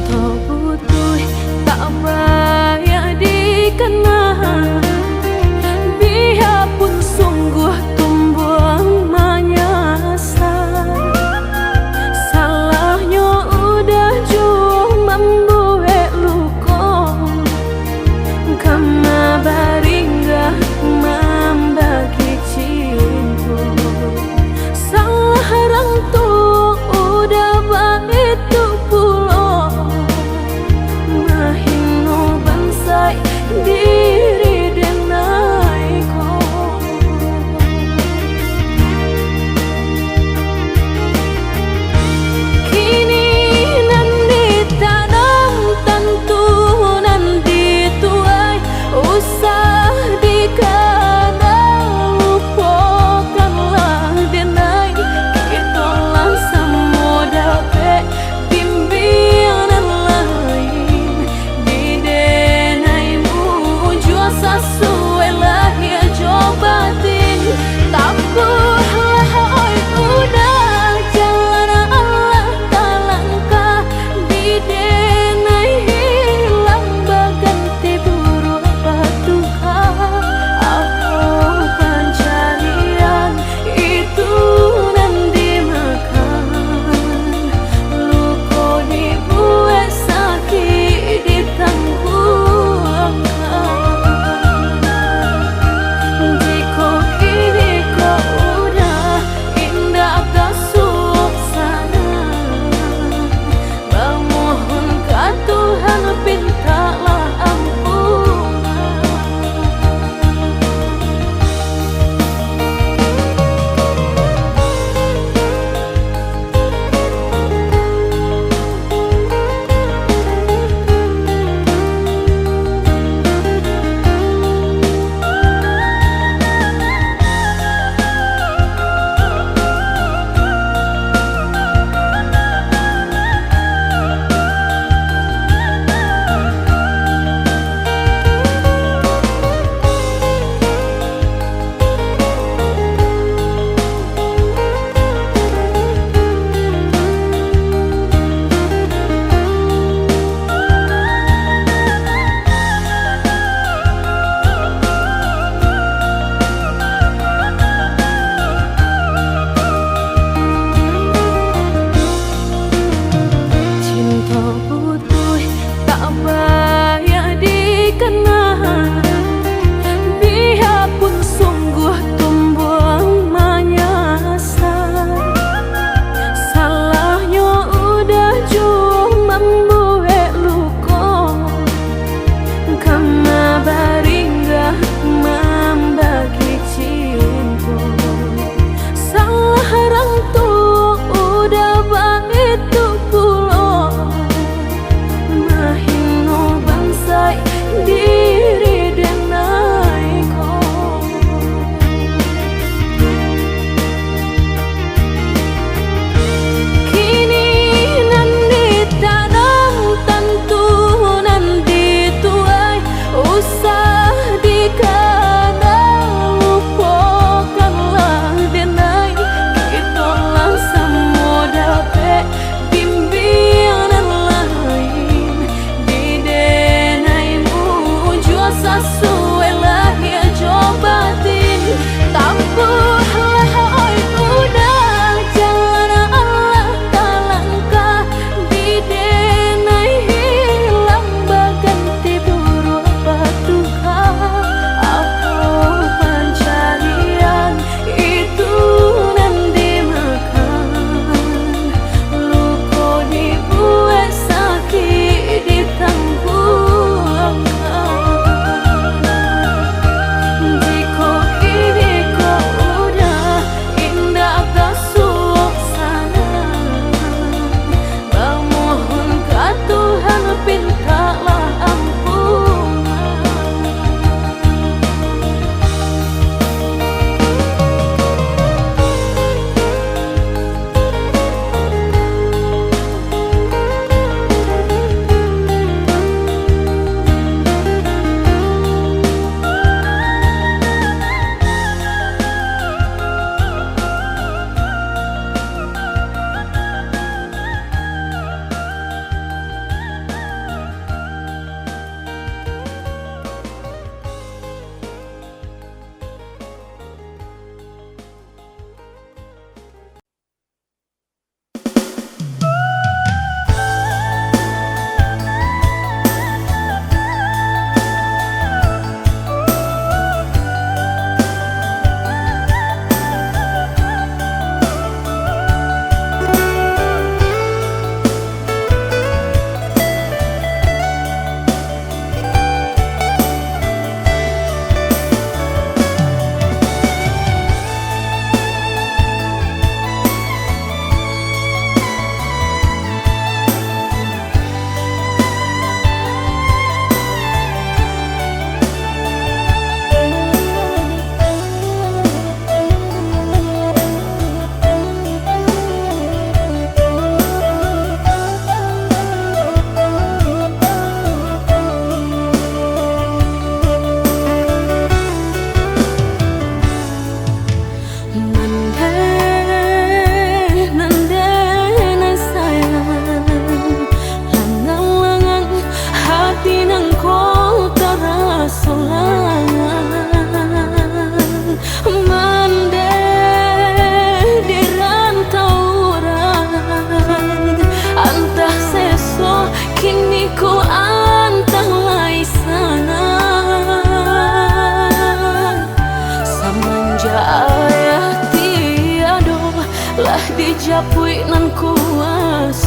Toh butuh tak payah dikenal, dia pun sungguh tumbuh menyesal. Salahnya udah jauh membuat luka, karena baringgah membagi cinta. Salah orang tuh udah begitu pula,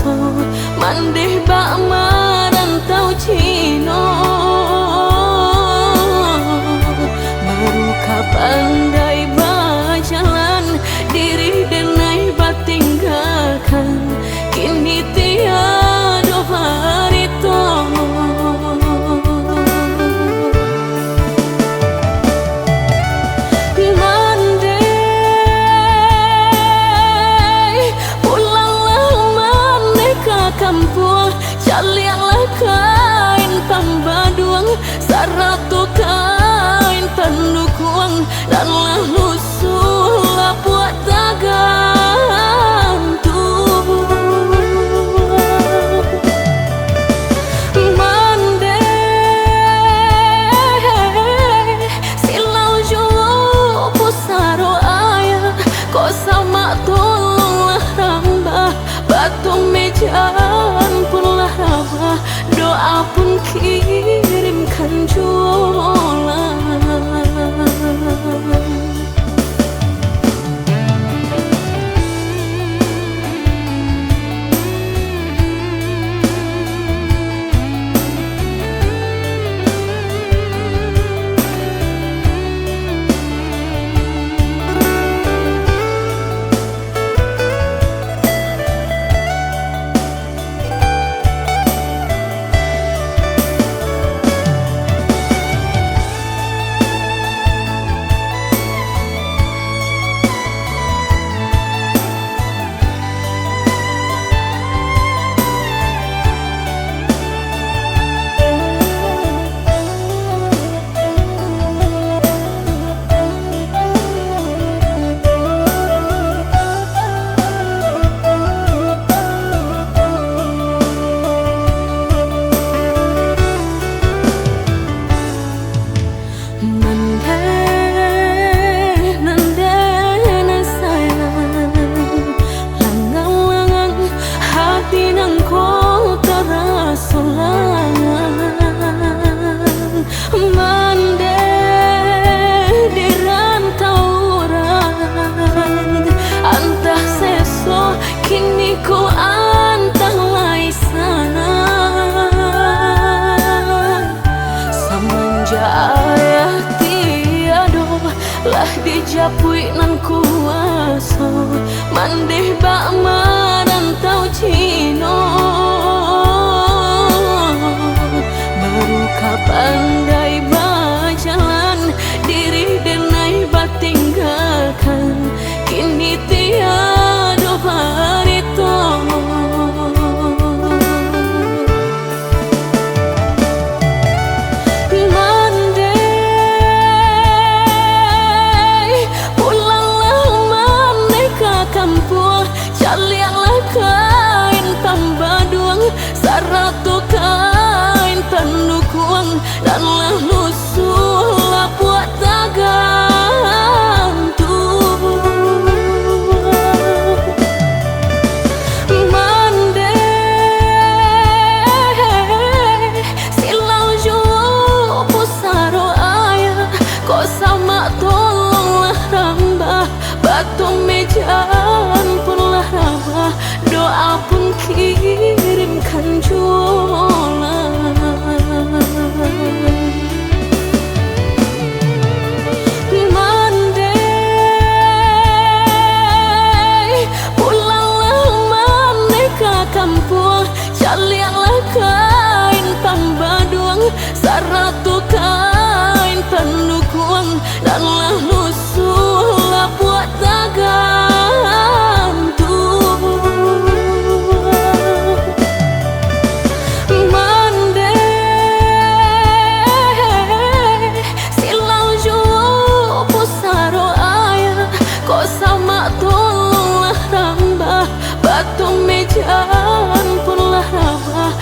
kuasa mandeh bak marantau Cino. Baru kapandai berjalan diri denai batinggalkan, kini tiada harito. Kampung calianlah kain pambaduang, saratu kain pendukuang, dan lalu sulap buat tagantung. Mandeh silau julu pusaro ayah, kau sama tolonglah rambah batu mejan pun lahaba, doa pun kirimkan jualan. Kini ku antah lai sana, semenjak ayah tiado lah dijapui nan kuasa mandeh bak marantau Cino. Baru kapandai berjalan diri denai batinggalkan, kini tiada harito. Mandeh pulanglah maneh ke kampung, calianlah kain pambaduang, saratu kain pendukuang, dan lalu sulap buat tagantung. Tolonglah rambah batu mejan pun lahaba, doa pun kirimkan jualan. Mandeh pulanglah maneh ke kampung, calianlah kain pambaduang, saratu kain pendukuang, dan lalu sulap buat tagantung. Mandeh silau julu pusaro ayah, kau sama tolonglah rambah batu mejan pun lahaba,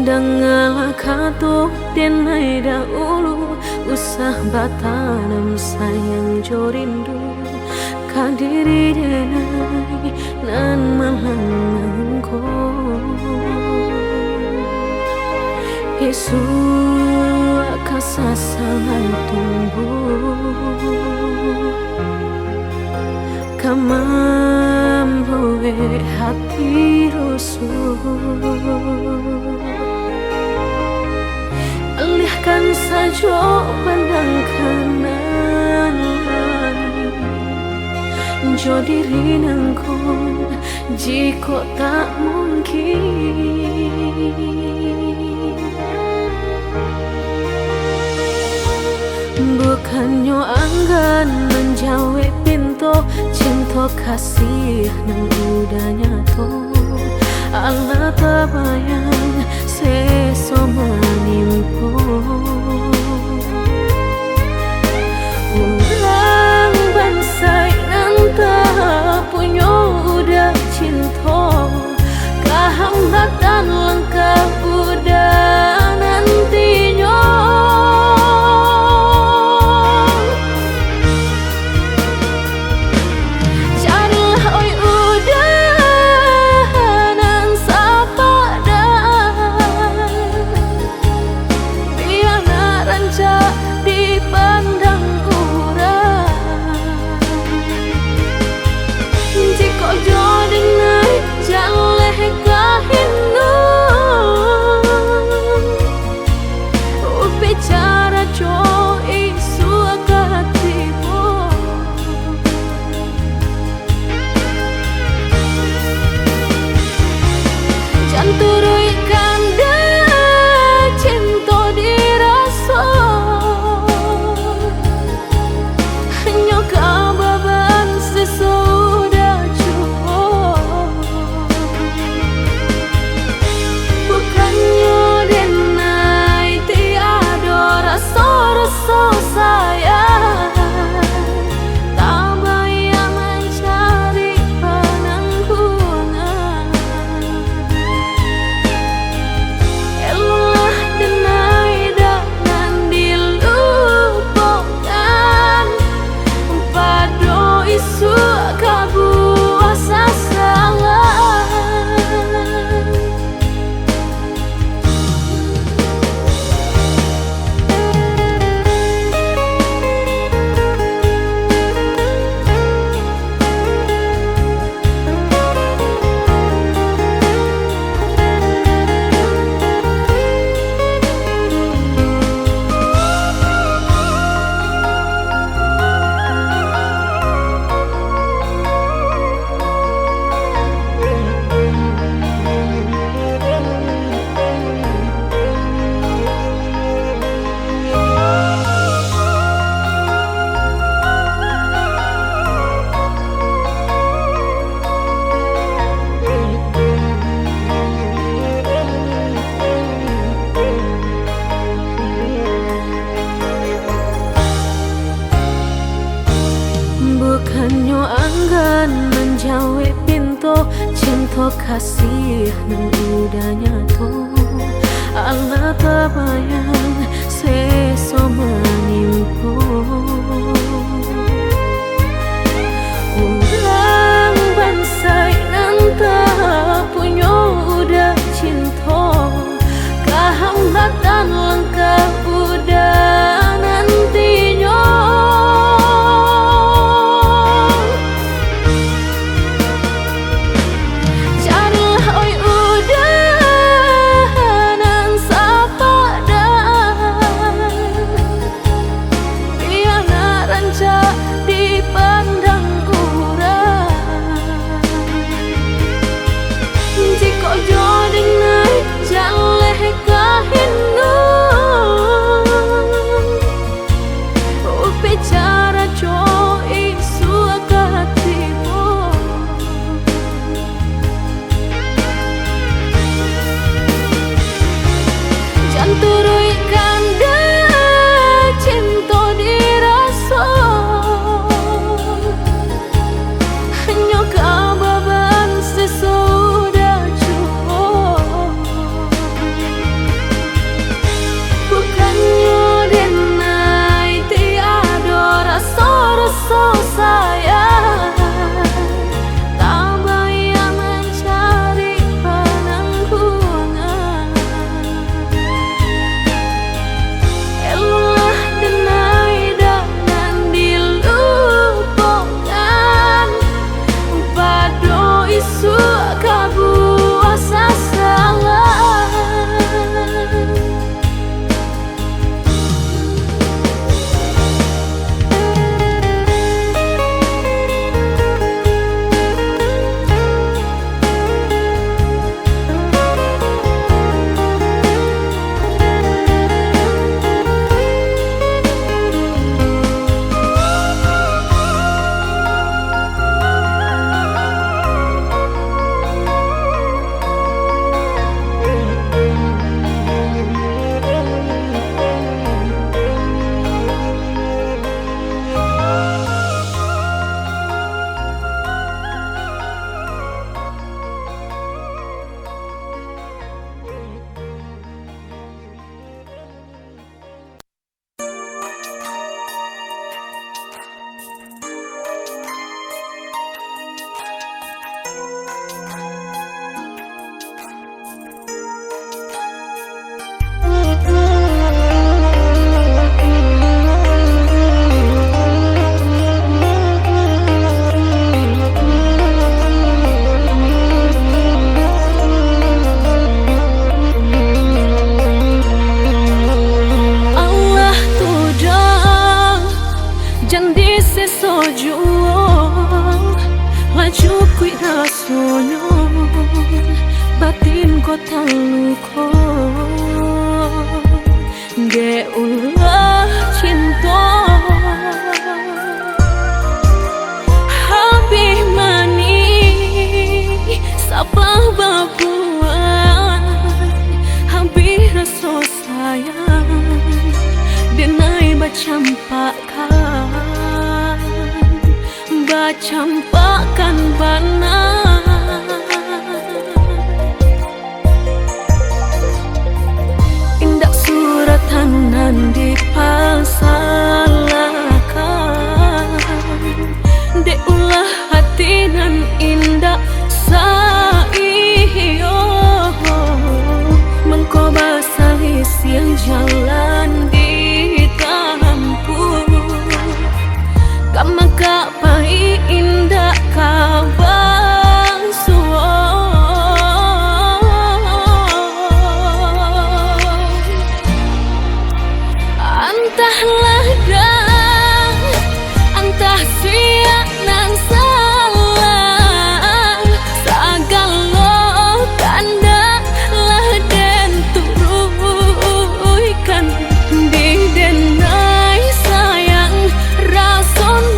Dengalah kata denai dahulu, usah batanam sayang jorindu kadiri denai nan malangko. Yesu kasasangan tumbuh kamamboe hati rusuh. Alihkan saja pandang kanan, jo diri nangkong jika tak mungkin. Bukannya anggan menjawab pintu cinta kasih nang udah nyato. Allah terbayang seso menimpo. Orang bansai nanta punya udah cinta, kehambatan langkah udah nantinya. Bukannya anggan menjawab pintu cinta kasih nang udah nyato. Allah terbayang seso menimpo. Orang bansai nanta punya udah cinta, kehambatan langkah udah nantinya. Carilah oi udah nan sapa dah kota luko ge ulah cinta habis mani sapah babuan habis rasa sayang denai bacampakan bana indak suratanan dipasalakan de ulah hati nan indak saiyo mengko basali siang jalan di maka pai indah kabang suo antahlah dan antah siap nan salah sagalo tanda lah den turuikan di denai sayang rason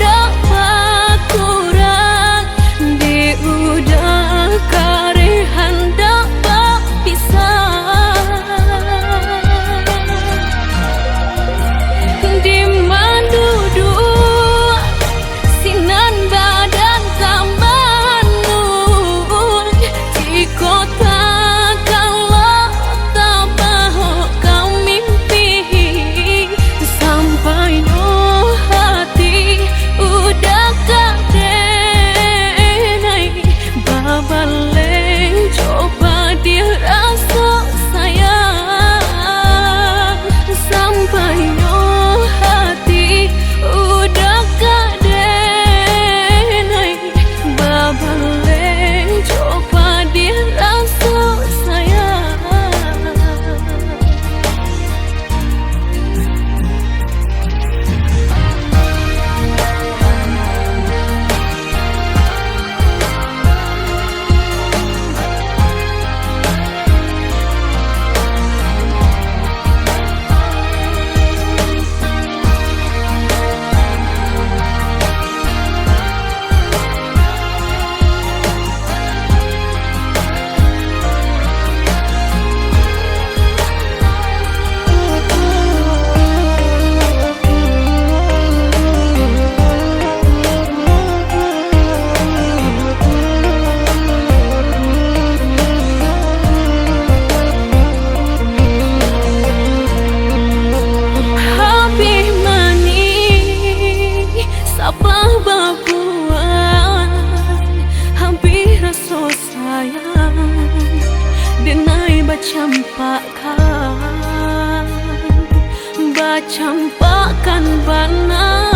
bacampakan bana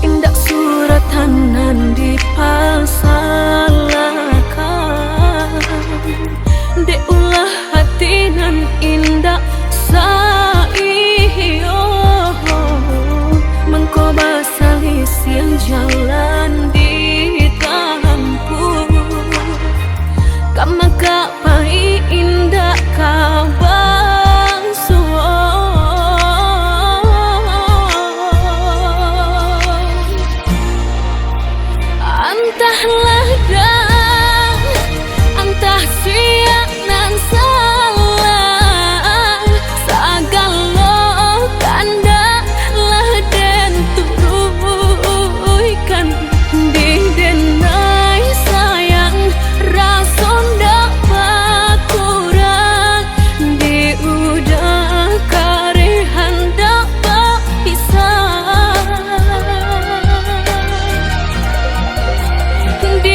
indak suratanan dipasalakan de ulah hati nan indak saiyo mengko basali siang jalan di maka pai indah kabang suo antahlah dan antah siap nan salah sagalo tanda lah den turuikan di denai sayang rason di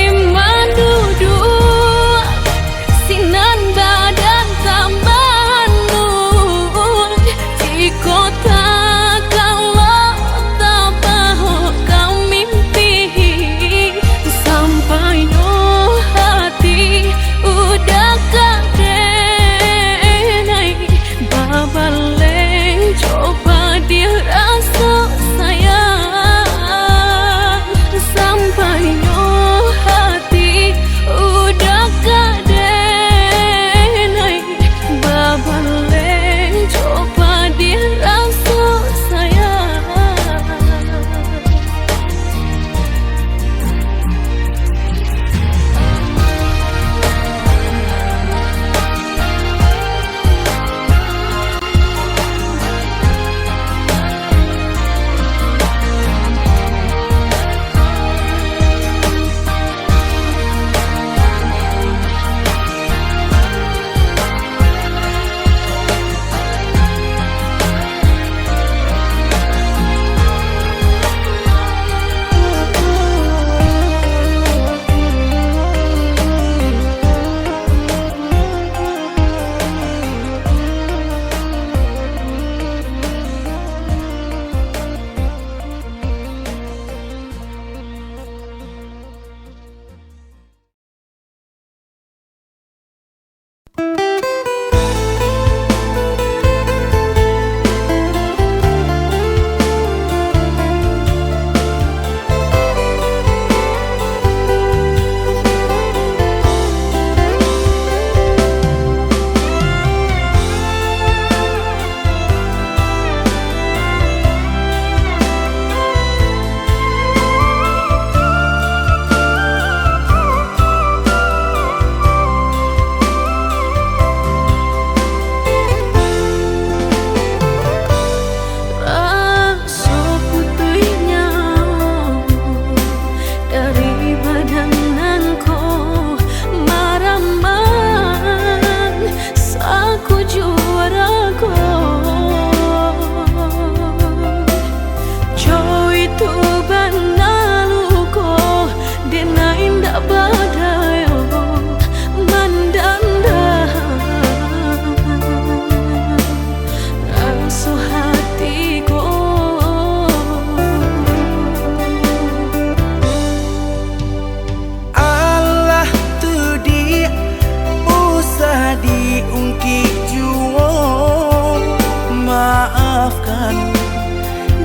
maafkan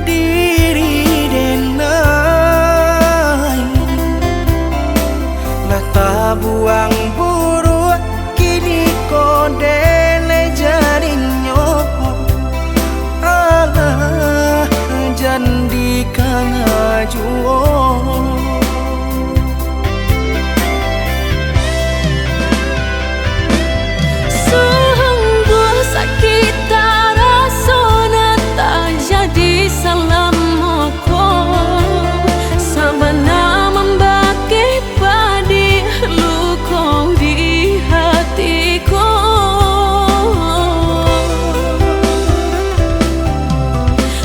diri denai. Lah tabuang buruk kini kodele jadinya. Allah jandikan ajuo. Sungguh sakit rasanya tak jadi salamku. Sabana membaki padi luka di hatiku.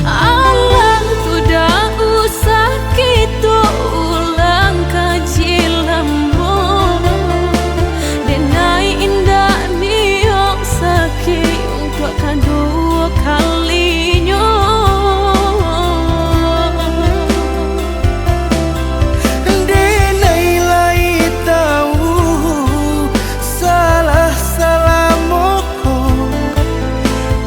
Allah tidak usah kita ulang kaji lambo. Denai indah niok sakit untuk kedua kalinya. Denai lai tahu salah salahmu.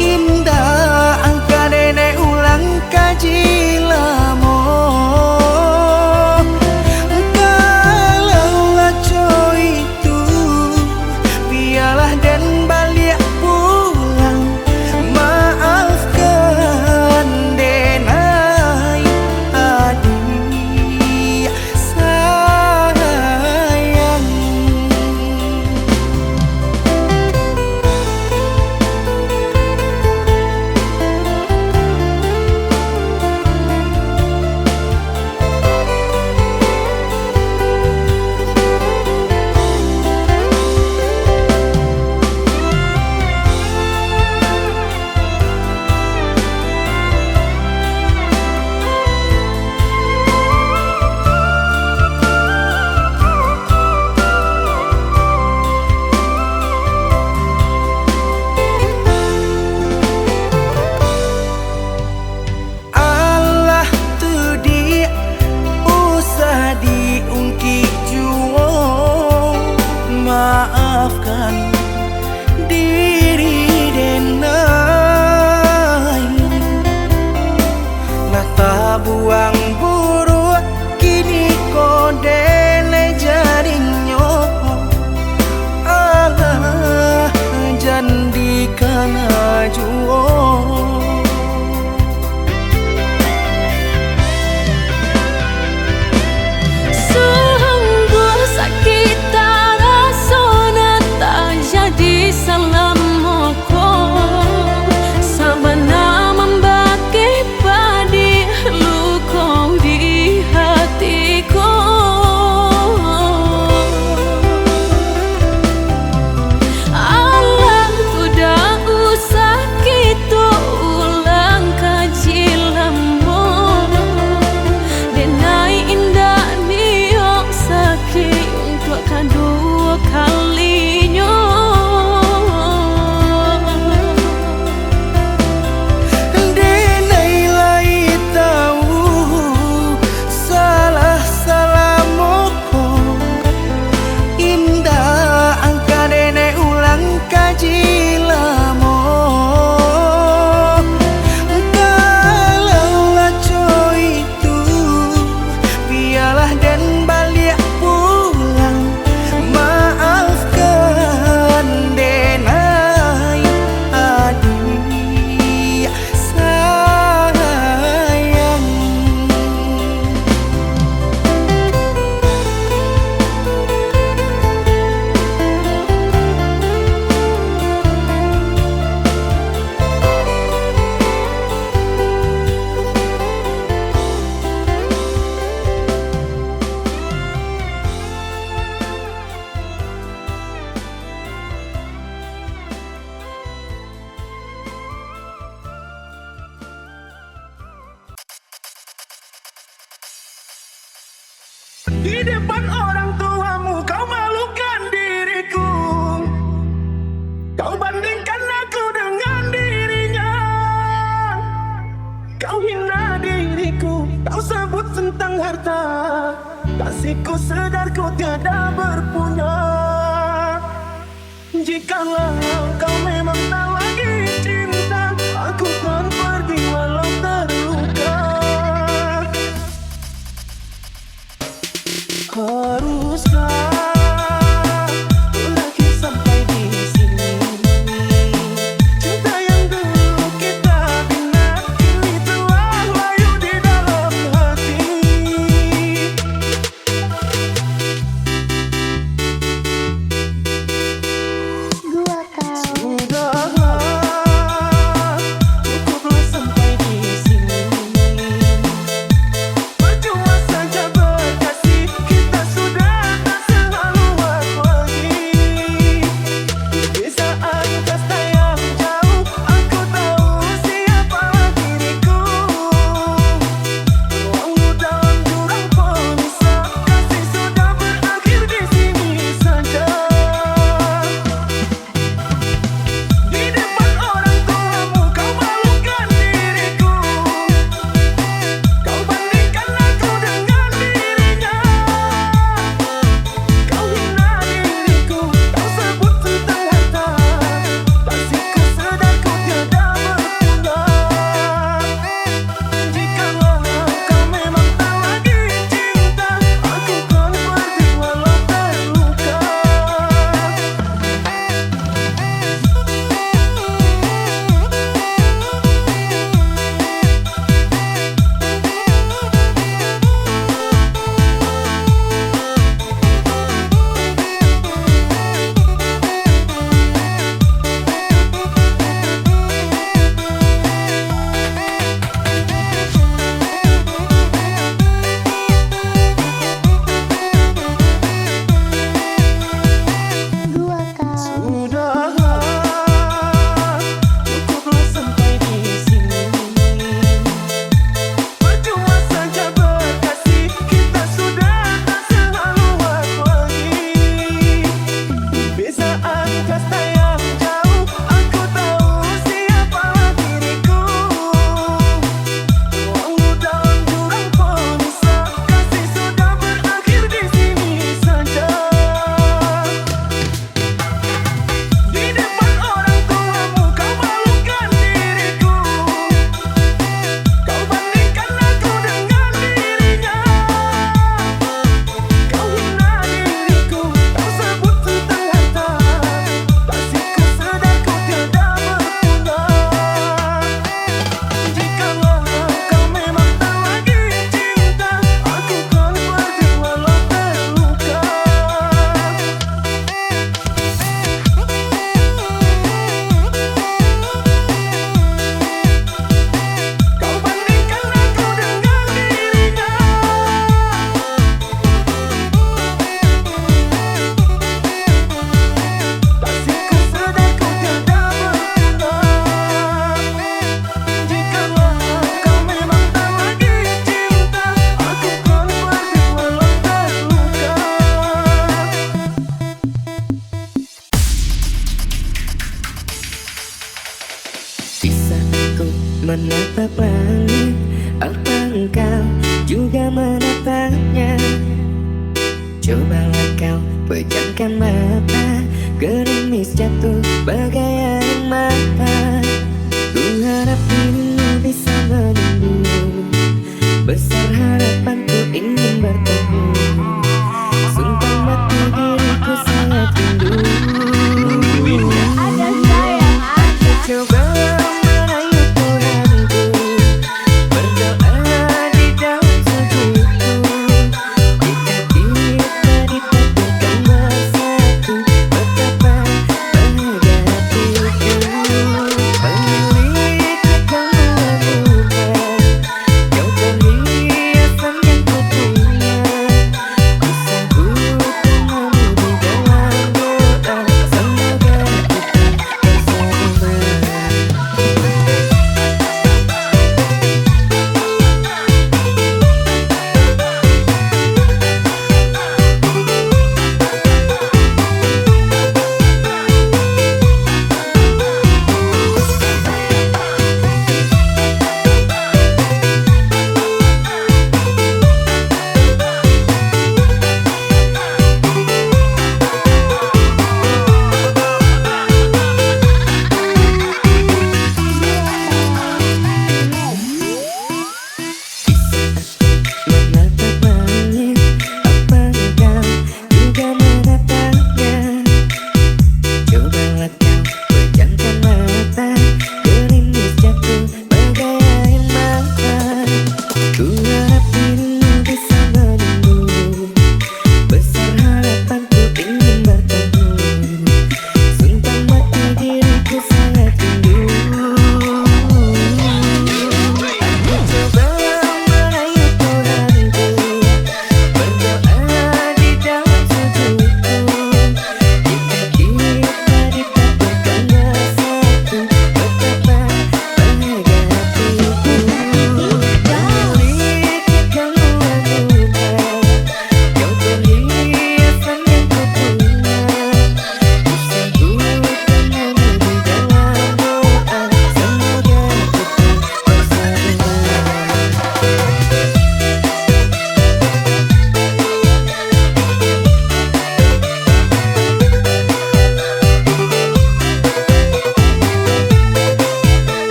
Indah angka denai ulang kaji lamo. Kalau laco itu biarlah dan balik pulang. Maafkan denai adik sayang. Allah tu dia usah diungkit jua. Maafkan diri denai. Lah tabuang buruk kini kodele jadinya. Allah jandikan ajuo. Sungguh sakit rasanya tak jadi salamku. Sabana membaki padi luka di hatiku. Allah tidak usah kita ulang kaji lambo. Denai indah niok sakit untuk kedua kalinya. Denai lai tahu salah salahmu. Indah angka denai ulang kaji lamo. Kalau laco itu biarlah dan balik pulang. Maafkan denai adik sayang. Di depan orang tuamu kau malukan diriku. Kau bandingkan aku dengan dirinya. Kau hina diriku. Kau sebut tentang harta. Kasihku sedar ku tiada berpunya. Jikalau kau memang tak lagi cinta, aku kan pergi walau Haruskah berakhir sampai di sini? Cinta yang dulu kita bina kini telah layu di dalam hati. Gua kau Sudahlah, cukuplah sampai di sini. Percuma saja berkasih, kita sudah tak sehaluan lagi. Di saat kasta yang jauh, aku tahu siapa diriku. Walau dalam jurang pemisah, kasih sudah berakhir di sini saja. Di depan orang tuamu kau malukan diriku. Kau bandingkan aku dengan dirinya. Kau hina diriku, kau sebut tentang harta. Kasihku sedar ku tiada berguna. Jikalau kau memang tak lagi cinta, aku kan pergi walau terluka. Gua kau Sudahlah, cukuplah sampai di sini. Percuma saja berkasih, kita sudah tak sehaluan lagi. Di saat kasta yang jauh, aku tahu siapa diriku. Walau dalam jurang pemisah, kasih sudah berakhir di sini saja. Di depan orang tuamu kau malukan diriku. Kau bandingkan aku dengan dirinya. Kau hina diriku, kau sebut tentang harta. Kasihku sedar ku tiada berguna. Jikalau kau memang tak lagi cinta, aku kan pergi walau terluka. Kau bandingkan aku dengan dirinya. Kasihku sedar ku tiada berguna. Jikalau kau memang tak lagi cinta, aku kan pergi walau terluka. Bisa aku menatap langit, apa engkau juga menatapnya? Cobalah kau pejamkan mata, gerimis jatuh bagai air mata. Ku harap dirimu bisa menunggu, besar harapanku ingin bertemu. Sumpah mati diriku sangat rindu. ada sayang ada. Coba merayu Tuhanku, berdoa di dalam sujudku. Jika kita ditakdirkan bersatu, betapa bahagia hatiku. Pemilik akan melakukan, kau perhiasan yang ku punya.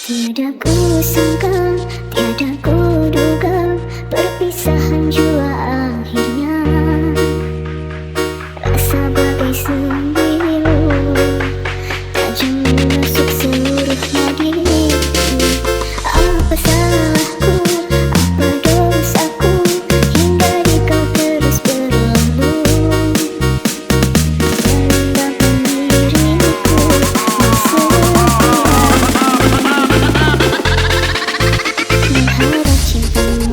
Tiada ku sangka, tiada ku duga, perpisahan jua akhirnya. Rasa bagai sembilu, tajam menusuk seluruh nadi. Apa salahku, apa dosaku, hingga di kau terus berlalu merendahkan diriku mengharap cintamu.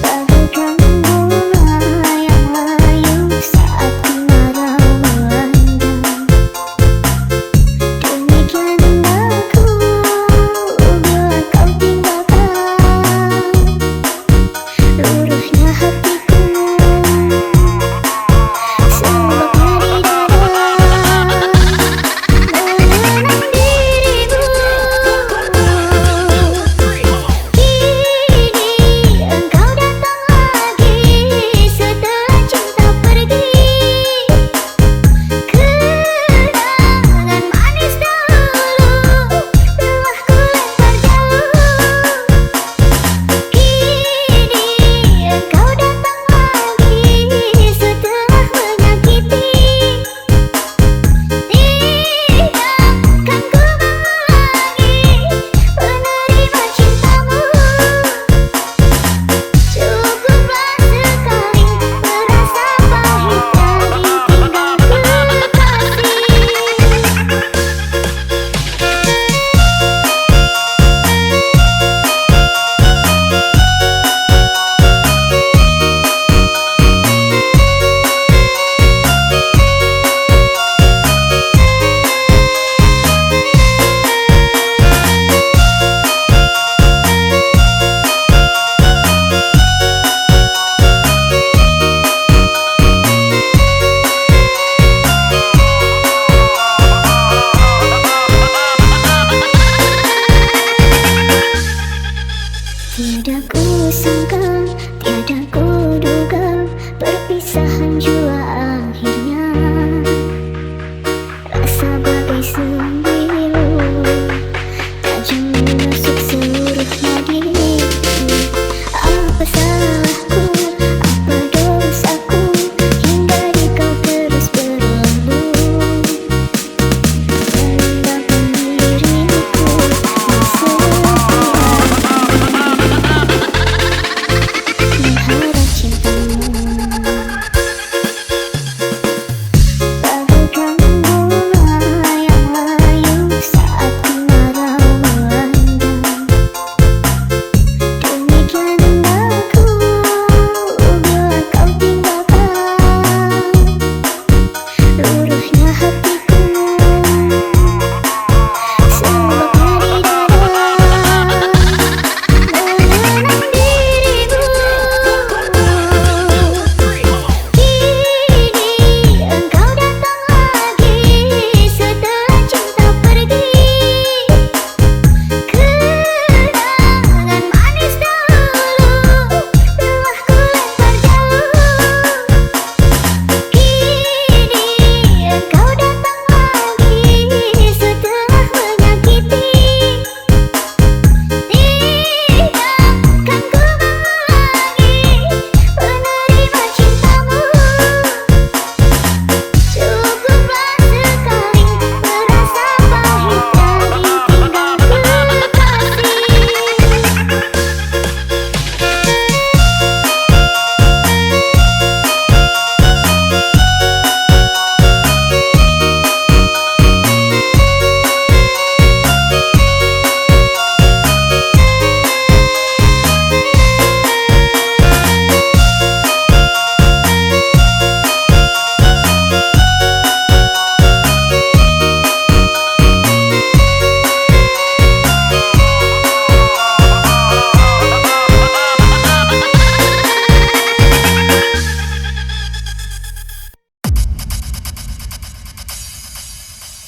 Bagaikan bunga yang layu saat kemarau melanda, demikian aku bila kau tinggalkan. Luruhnya hatiku, sebabnya di dada mengenang dirimu. Kini engkau datang lagi setelah cinta pergi. Kenangan manis dahulu telah ku lempar jauh. Kini engkau datang lagi setelah menyakiti. Tidakkan ku mengulangi menerima cintamu. Cukuplah sekali merasa pahitnya ditinggal kekasih. Tiada ku sangka, tiada ku duga, perpisahan jua akhirnya. Rasa bagai sembilu, tajam menusuk seluruh nadi. Apa salahku, apa dosaku, hingga di kau terus berlalu merendahkan diriku mengharap cintamu. Bagaikan bunga yang layu saat kemarau melanda, demikian aku bila kau tinggalkan. Luruhnya hatiku, sebabnya di dada mengenang dirimu. Kini engkau datang lagi setelah cinta pergi. Kenangan manis dahulu telah ku lempar jauh. Kini engkau datang lagi setelah menyakiti. Tidakkan ku mengulangi menerima cintamu. Cukuplah sekali merasa pahitnya ditinggal kekasih.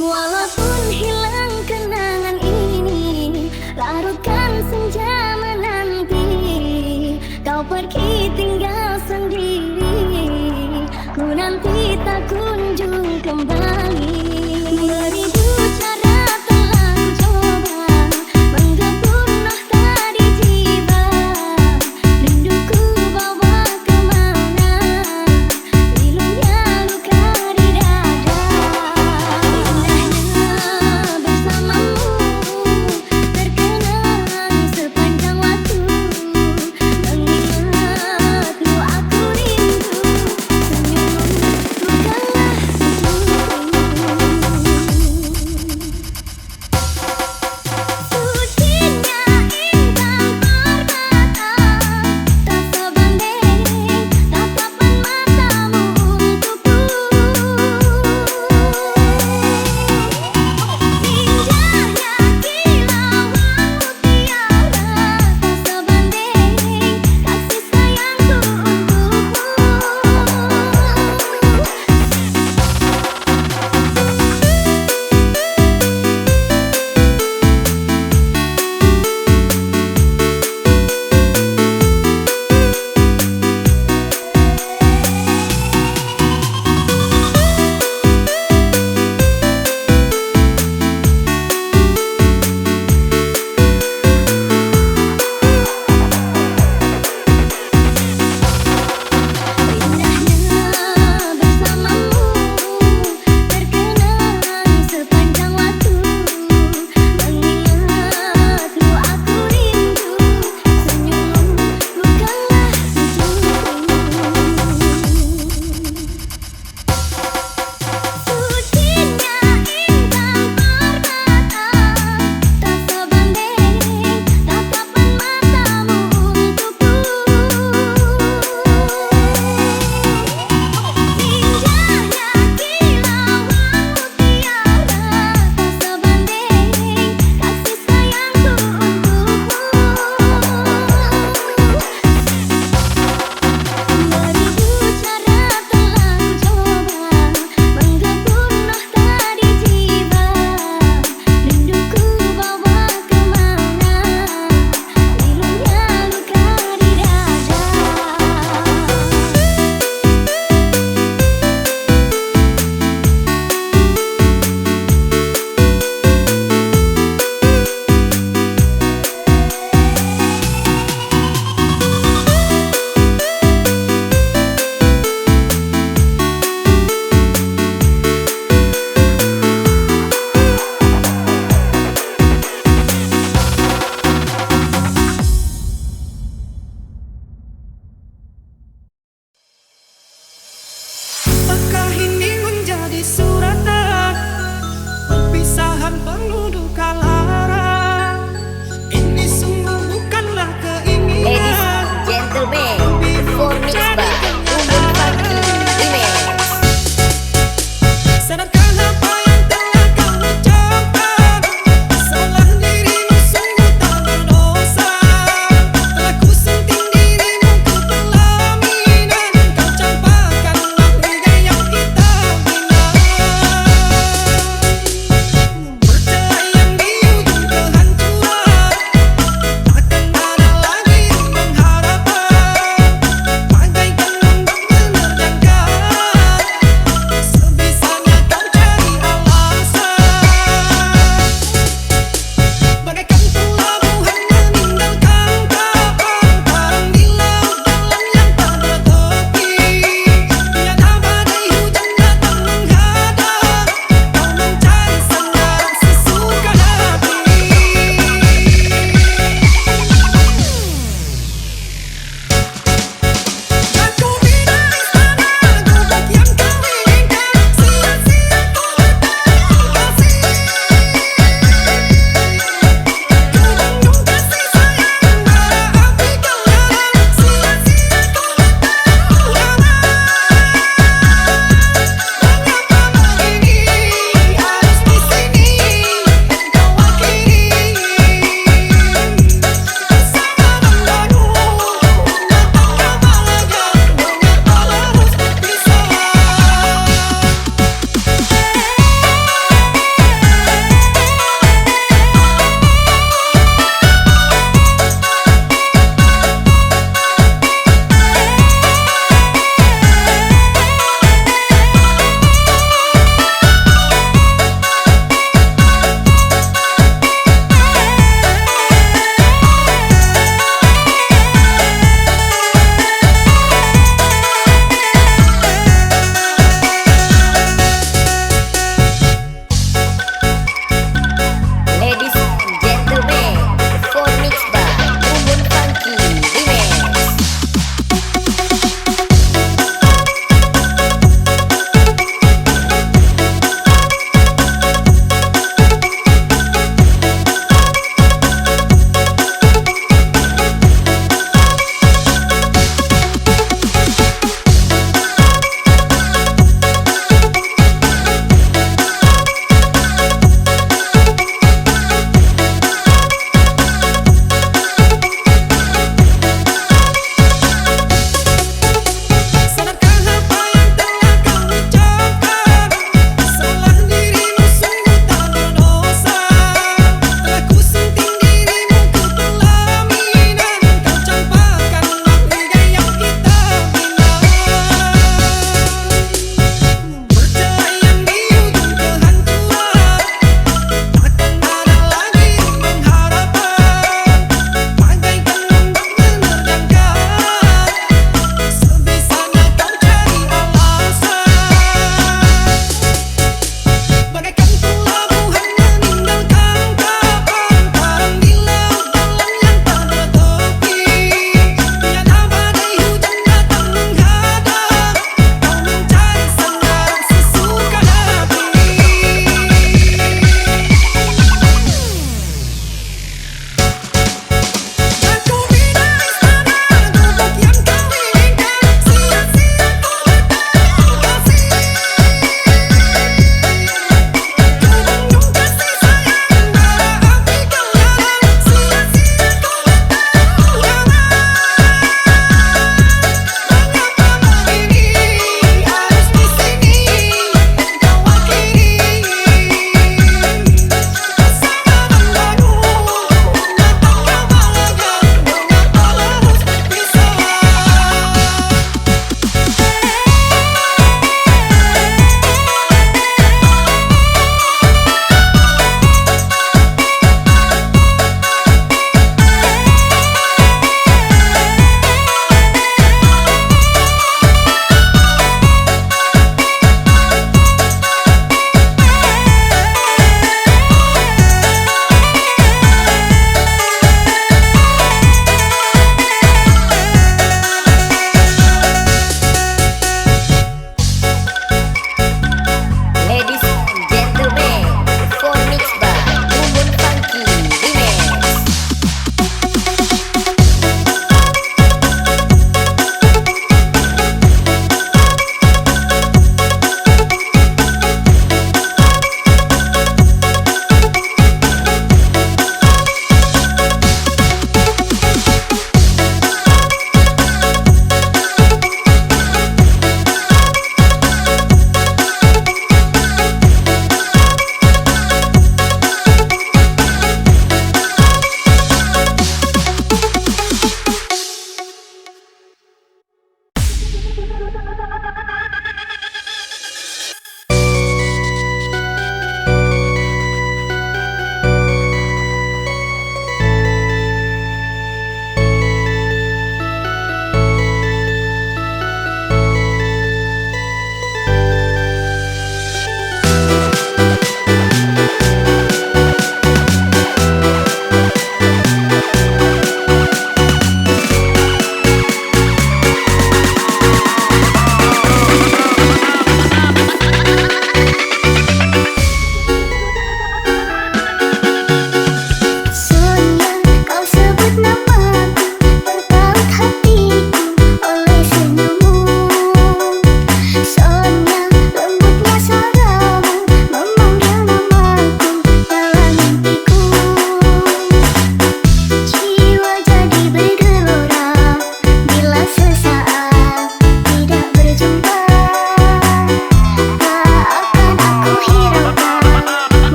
Walaupun hilang kenangan ini, larutkan senja menanti. Kau pergi tinggal sendiri, ku nanti tak kunjung kembali. Merindu cara Jangan perlu